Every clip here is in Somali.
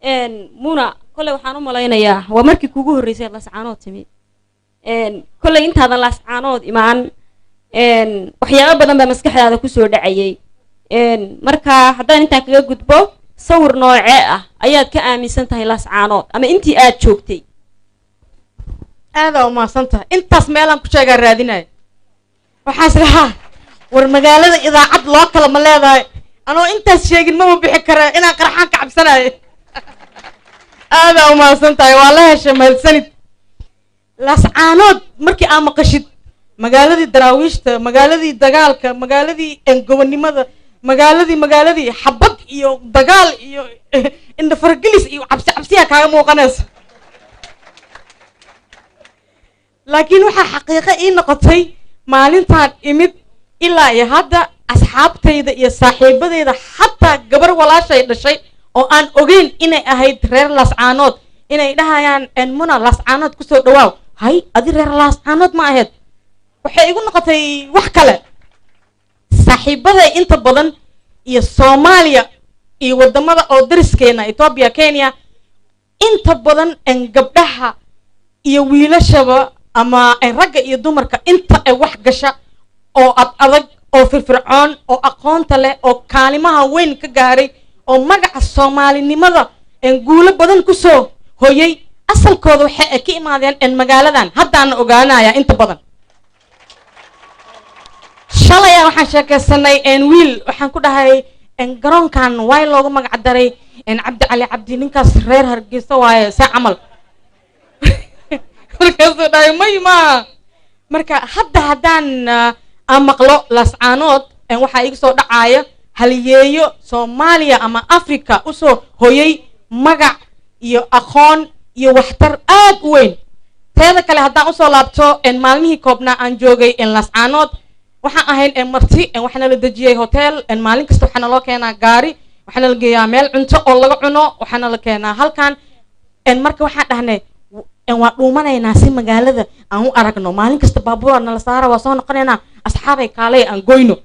muna kole waxaan u malaynayaa waa markii kugu horreysay lascaanood timi kole intaadan lascaanood imaan waxyaabo badan baa maskaxdaada kusoo dhacayay marka haddaan intaan kaga gudbo sawir noocee ah ayaad ka aaminsan tahay lascaanood ama intii aad joogtay aada uma santahay intaas meelaan ku sheegaa raadinaya waxaan islahaa war magaalada idaacad loo kala ma leedahay anoo intaas sheegin ma bixi kara inaan qarxaan ka cabsanayo aada uma santahay waa la heshay mahadsanid lascaanood markii aan maqashid magaaladii daraawiishta magaaladii dagaalka magaaladii gobonimada magaaladii xabad iyo dagaal iyo indha fargelis iyo cabsiyaa kaaga muuqanaysa laakiin waxaa xaqiiqo ii noqotay maalintaan imid ilaa iyo hadda asxaabtayda iyo saaxiibadayda xataa gabar walaashay dhashay oo aan ogeyn inay ahayd reer lascaanood inay dhahayaan muna lascaanood kusoo dhawaaw hay adi reer lascaanood ma ahayd waxay igu noqotay wax kale saaxiibaday inta badan iyo Soomaaliya iyo wadamada oo dariskeena Ethiopia Kenya inta badan gabdhaha iyo wiilashaba ama ragga iyo dumarka inta ay wax gasha oo adag oo firfircoon oo aqoonta leh oo kaalimaha weyn ka gaaray oo magaca Soomaalinimada guulo badan ku soo hooyay asalkooda waxay ka imaadeen magaaladan haddaan ogaanaya inta badan shalay waxaan sheekaysanay wiil waxaan ku dhahay garoonkan way loogu magac daray Cabdi Cali Cabdi ninkaas reer Hargeysa waaye saa camal markaasuu dhahay ma marka haddaan aan maqlo lascaanood waxaa iga soo dhacaya haliyeeyo Soomaaliya ama Afrika usoo hooyay magac iyo aqoon iyo waxtar aad u weyn teeda kale haddaan usoo laabto maalmihii koobnaa aan joogay lascaanood waxaan ahayn marti waxaana la dejiyay hotel maalin kasta waxaana loo keenaa gaari waxaana la geeyaa meel cunto oo laga cuno waxaana la keenaa halkan marka waxaan dhahnay waa dhuumanaynaa si magaalada aan u aragno maalin kasta baabuur nala saara waa soo noqonaynaa asxaabay kaalay aan goyno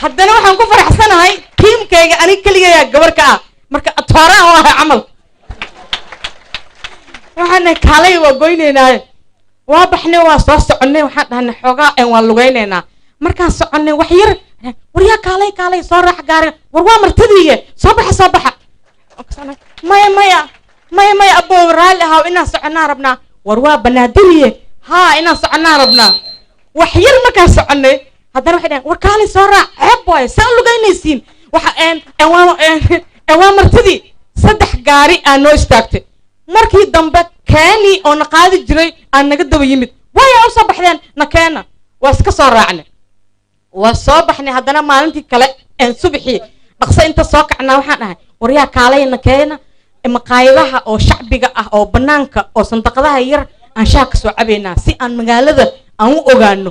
haddana waxaan ku faraxsanahay tiimkayga aniga kaliya gabar ka ah marka tooraan oo ah camal waxaan kaalay waa goynaynaa waa baxnay waa soo soconay waxaan dhahnay xoogaa waa lugaynaynaa markaan soconay wax yar war yaa kaalay soo raax gaari war waa martadiiye soo baxa maya aboo raali ahaw inaan soconaa rabnaa war waa banaadiriye haa inaan soconaa rabnaa wax yar markaan soconay haddana waxay dhahan war kaalay soo raac ceeb waayo saa lugaynaysiin waa martadii 3 gaari aan noo istaagtay markii dambe keeni oo na qaadi jiray aan naga daba yimid way u soo baxdeen na keena waa iska soo raacnay waa soo baxnay haddana maalintii kale subaxii dhaqso inta soo kacnaa waxaan dhahay war yaa kaalay na keena maqaayadaha oo shacbiga ah oo banaanka oo sandaqadaha yar aan shaah ka soo cabaynaa si aan magaalada aan u ogaano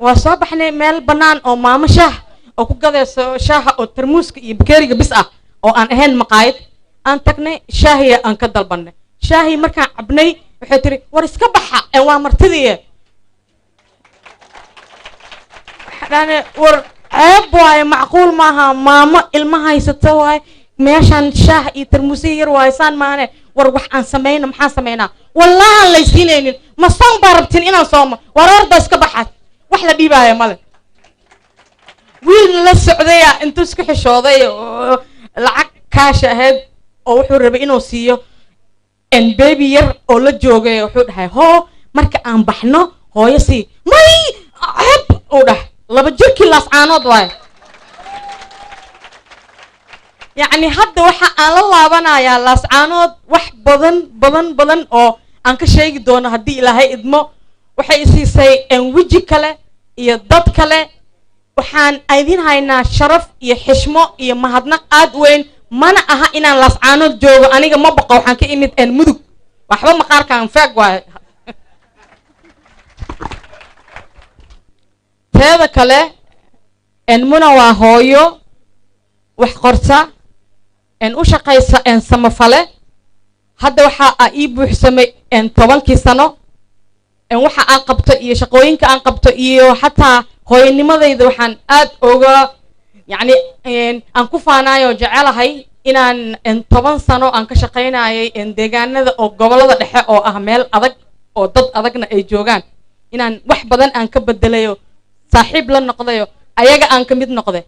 waa soo baxnay meel banaan oo maamo shaah oo ku gadayso shaaha oo tarmuuska iyo bakeeriga bis ah oo aan ahayn maqaayad aan tagnay shaahiya aan ka dalbanay shaahi markaan cabnay waxay tiri war iska baxa waa martidii xadane war ceeb waaye macquul maaha maamo ilmaha haysata waaye meeshan shaah iyo tarmuusiya yar waaysan maane war wax aan sameeyno maxaan sameeynaa wallahi la siinaynin ma soo barabtin inaan soomo wararda iska baxad wax la dhiibaayo male wiil la socday intuu isku xishooday lacag kaash ahayd oo wuxuu rabay inuu siiyo baby yar oo la joogay wuxuu dhahay marka aan baxno hooyo si may ceeb oo dhah 2 jirkii lascaanood waaye يعني هذا وحى على الله بنا يا لاسعانود وح بدن أو أنك شيء دون هدي إلهي إدمو وحي يسي إن وجه كله يضد كله وحان أيدين هاينا شرف يحشمو يمهدنا قاد وين ما أنا أها إن لاسعانود جو أنا ما بقى وحان كإمت إن مدك وحبا مقار كان فاق هذا كله إن منا وهايو وحقرصة إن أشقيس إن سمفلة هذا وحى أيب وحسمي إن طوالك سنة إن وحى أنقبت إيه شقوين كأنقبت إيه وحتى هو إني ماذا إذا وحن أد أوجا يعني إن أنكفانا يرجع هاي inaan 10 sano aan ka shaqaynayay deegaanada oo gobolada dhexe oo ah meel adag oo dad adagna ay joogaan inaan wax badan aan ka bedelayo saaxiib la noqdayo ayaga aan ka mid noqday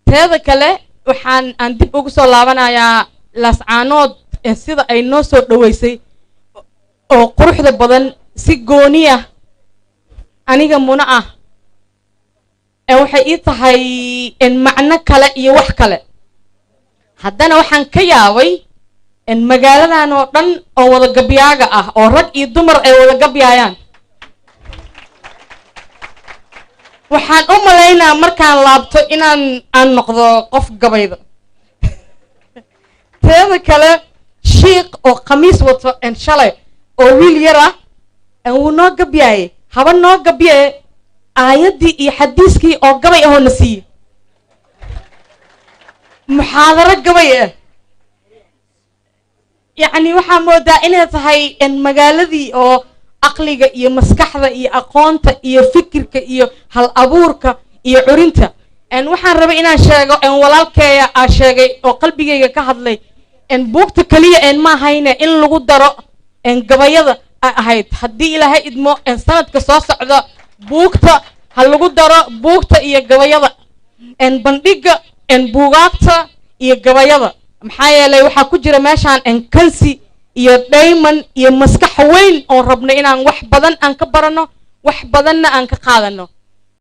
teeda kale waxaan aan dib ugu soo laabanayaa laascaanood sida ay noo soo dhaweysay oo quruxda badan si gooniya aniga muna ah waxay ii tahay macno kale iyo wax kale haddana waxaan ka yaabay magaaladan oo dhan oo wada gabyaaga ah oo rag iyo dumar ay wada gabyaayaan waxaan u malaynaa markaan laabto aan noqdo qof gabayda teeda kale shiiq oo khamiis wato shalay oo wiil yar ah wuu noo gabyaayay haba noo gabyaye aayaddii iyo xadiiskii oo gabay ahoo na siiye muxaadaro gabay ah yacni waxaa moodaa inay tahay magaaladii oo aqliga iyo maskaxda iyo aqoonta iyo fikirka iyo hal abuurka iyo curinta waxaan rabay inaan sheego walaalkeeya aa sheegay oo qalbigayga ka hadlay buugta kaliya ma ahayne in lagu daro gabayada ay ahayd haddii ilaahay idmo sanadka soo socda buugta ha lagu daro buugta iyo gabayada bandhiga buugaagta iyo gabayada maxaa yeelay waxaa ku jira meeshaan kansi iyo diamond iyo maskax weyn oo rabno inaan wax badan aan ka barano wax badanna aan ka qaadano